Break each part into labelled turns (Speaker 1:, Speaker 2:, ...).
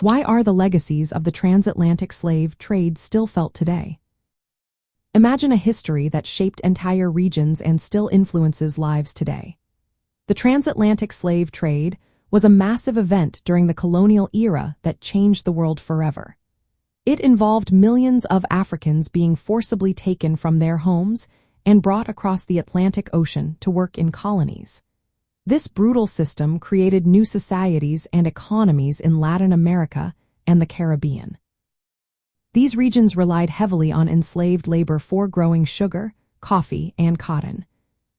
Speaker 1: Why are the legacies of the transatlantic slave trade still felt today? Imagine a history that shaped entire regions and still influences lives today. The transatlantic slave trade was a massive event during the colonial era that changed the world forever. It involved millions of Africans being forcibly taken from their homes and brought across the Atlantic Ocean to work in colonies. This brutal system created new societies and economies in Latin America and the Caribbean. These regions relied heavily on enslaved labor for growing sugar, coffee, and cotton.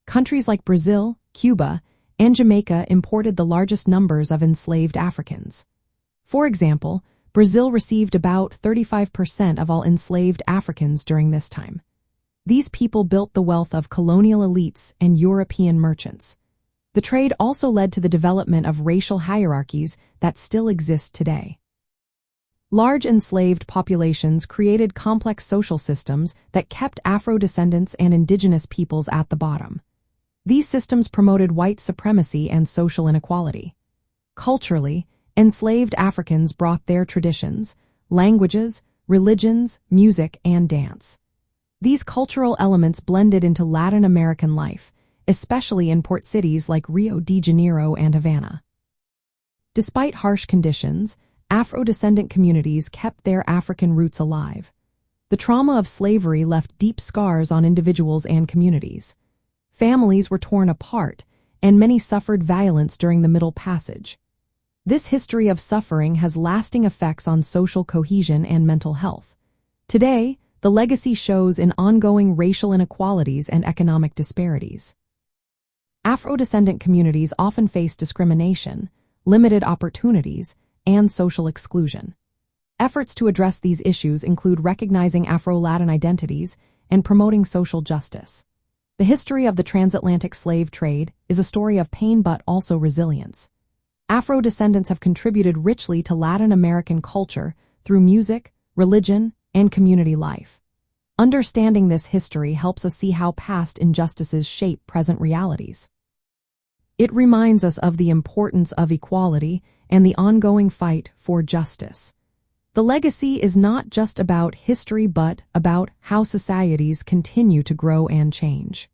Speaker 1: Countries like Brazil, Cuba, and Jamaica imported the largest numbers of enslaved Africans. For example, Brazil received about 35% of all enslaved Africans during this time. These people built the wealth of colonial elites and European merchants. The trade also led to the development of racial hierarchies that still exist today. Large enslaved populations created complex social systems that kept Afro descendants and indigenous peoples at the bottom. These systems promoted white supremacy and social inequality. Culturally, enslaved Africans brought their traditions, languages, religions, music, and dance. These cultural elements blended into Latin American life, especially in port cities like Rio de Janeiro and Havana. Despite harsh conditions, Afro-descendant communities kept their African roots alive. The trauma of slavery left deep scars on individuals and communities. Families were torn apart, and many suffered violence during the Middle Passage. This history of suffering has lasting effects on social cohesion and mental health. Today, the legacy shows in ongoing racial inequalities and economic disparities. Afro-descendant communities often face discrimination, limited opportunities, and social exclusion. Efforts to address these issues include recognizing Afro-Latin identities and promoting social justice. The history of the transatlantic slave trade is a story of pain but also resilience. Afro-descendants have contributed richly to Latin American culture through music, religion, and community life. Understanding this history helps us see how past injustices shape present realities. It reminds us of the importance of equality and the ongoing fight for justice. The legacy is not just about history but about how societies continue to grow and change.